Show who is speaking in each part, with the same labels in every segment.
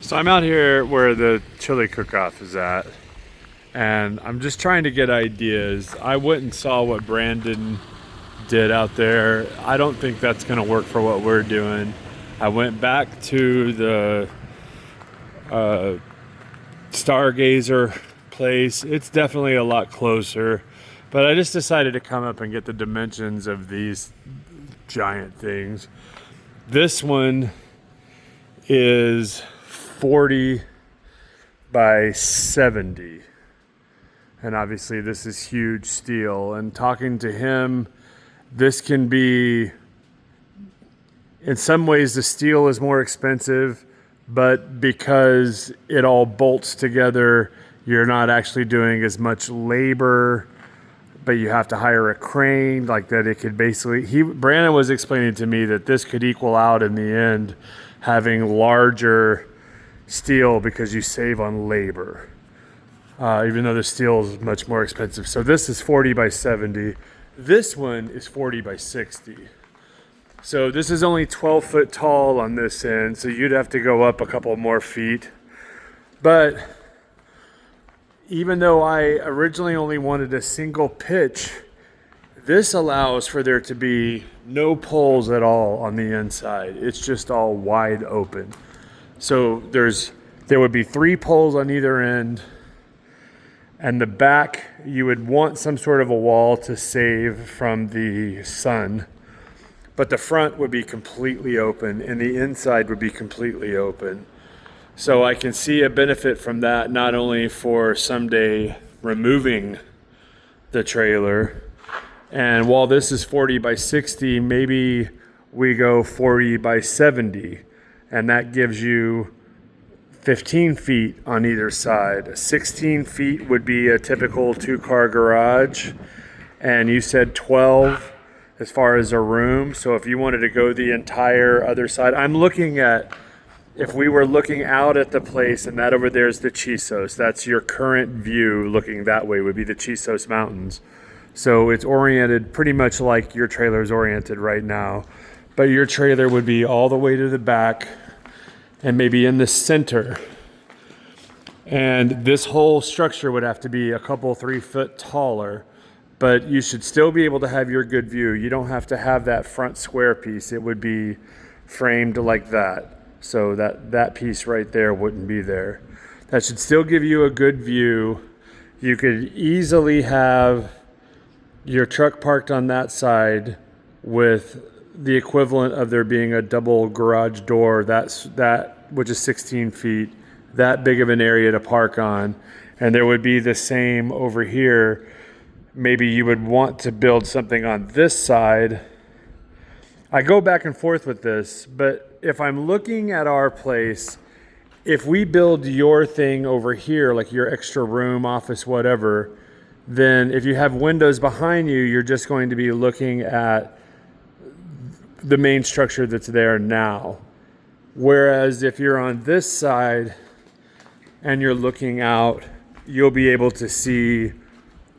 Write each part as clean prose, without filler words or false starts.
Speaker 1: So I'm out here where the chili cook-off is at, and I'm just trying to get ideas. I went and saw what Brandon did out there. I don't think that's going to work for what we're doing. I went back to the Stargazer place. It's definitely a lot closer, but I just decided to come up and get the dimensions of these giant things. This one is 40 by 70. And obviously this is huge steel. And talking to him, this can be, in some ways the steel is more expensive, but because it all bolts together, you're not actually doing as much labor, but you have to hire a crane like that. It could basically, Brandon was explaining to me that this could equal out in the end having larger steel because you save on labor, even though the steel is much more expensive. So this is 40 by 70. This one is 40 by 60. So this is only 12 foot tall on this end, so you'd have to go up a couple more feet. But even though I originally only wanted a single pitch, this allows for there to be no poles at all on the inside. It's just all wide open. So there would be 3 poles on either end, and the back you would want some sort of a wall to save from the sun, but the front would be completely open and the inside would be completely open. So I can see a benefit from that, not only for someday removing the trailer, and while this is 40 by 60, maybe we go 40 by 70, and that gives you 15 feet on either side. 16 feet would be a typical 2-car garage, and you said 12 as far as a room. So if you wanted to go the entire other side, I'm looking at, if we were looking out at the place, and that over there is the Chisos, that's your current view looking that way, would be the Chisos Mountains. So it's oriented pretty much like your trailer is oriented right now, but your trailer would be all the way to the back and maybe in the center. And this whole structure would have to be a couple 3 foot taller, but you should still be able to have your good view. You don't have to have that front square piece. It would be framed like that. So that piece right there wouldn't be there. That should still give you a good view. You could easily have your truck parked on that side with the equivalent of there being a double garage door, which is 16 feet, that big of an area to park on. And there would be the same over here. Maybe you would want to build something on this side. I go back and forth with this, but if I'm looking at our place, if we build your thing over here, like your extra room, office, whatever, then if you have windows behind you, you're just going to be looking at the main structure that's there now. Whereas if you're on this side and you're looking out, you'll be able to see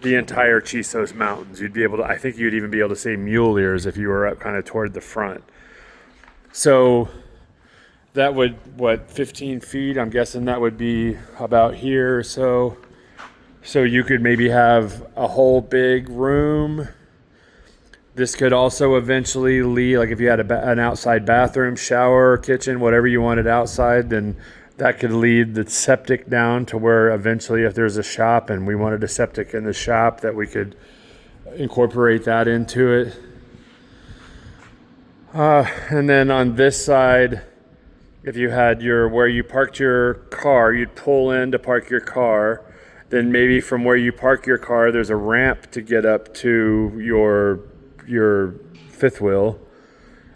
Speaker 1: the entire Chisos Mountains. You'd be able to, I think you'd even be able to see mule ears if you were up kind of toward the front. So that would, 15 feet? I'm guessing that would be about here or so. So you could maybe have a whole big room. This could also eventually lead, like if you had an outside bathroom, shower, kitchen, whatever you wanted outside, then that could lead the septic down to where eventually if there's a shop and we wanted a septic in the shop, that we could incorporate that into it. And then on this side, if you had where you parked your car, you'd pull in to park your car. Then maybe from where you park your car, there's a ramp to get up to your fifth wheel.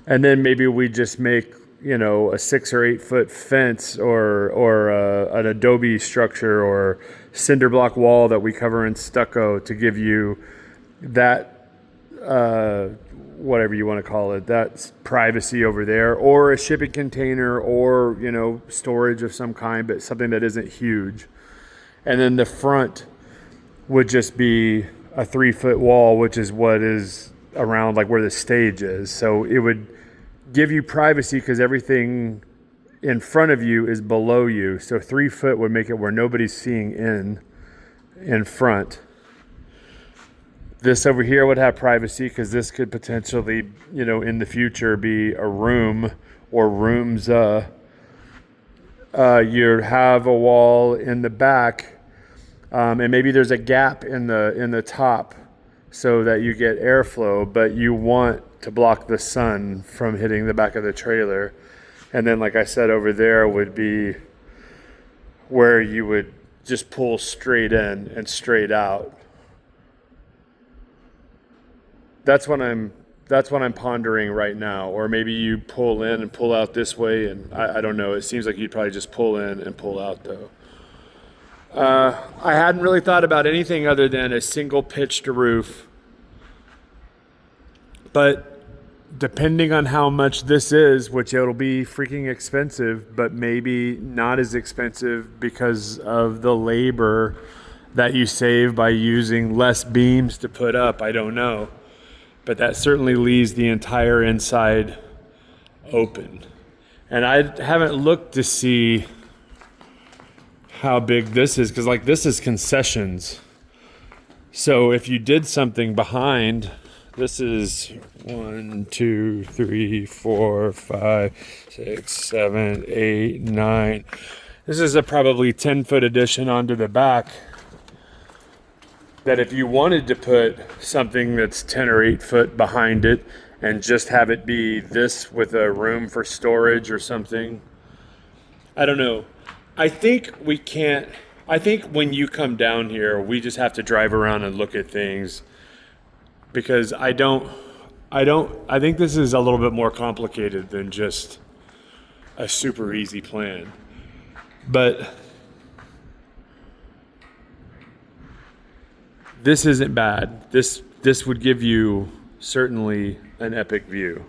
Speaker 1: And then maybe we just make, a 6 or 8 foot fence or an adobe structure or cinder block wall that we cover in stucco to give you that, whatever you want to call it, that's privacy over there, or a shipping container, or, storage of some kind, but something that isn't huge. And then the front would just be a 3 foot wall, which is what is around like where the stage is. So it would give you privacy because everything in front of you is below you. So 3 foot would make it where nobody's seeing in front. This over here would have privacy because this could potentially, in the future be a room or rooms. You have a wall in the back, and maybe there's a gap in the top so that you get airflow, but you want to block the sun from hitting the back of the trailer. And then, like I said, over there would be where you would just pull straight in and straight out. That's what I'm pondering right now. Or maybe you pull in and pull out this way, and I don't know. It seems like you'd probably just pull in and pull out, though. I hadn't really thought about anything other than a single pitched roof. But depending on how much this is, which it'll be freaking expensive, but maybe not as expensive because of the labor that you save by using less beams to put up, I don't know. But that certainly leaves the entire inside open. And I haven't looked to see how big this is, because like this is concessions. So if you did something behind, this is 1, 2, 3, 4, 5, 6, 7, 8, 9. This is a probably 10-foot addition onto the back. That if you wanted to put something that's 10 or 8 foot behind it and just have it be this with a room for storage or something, I don't know. I think when you come down here, we just have to drive around and look at things, because I think this is a little bit more complicated than just a super easy plan. But this isn't bad. This would give you certainly an epic view.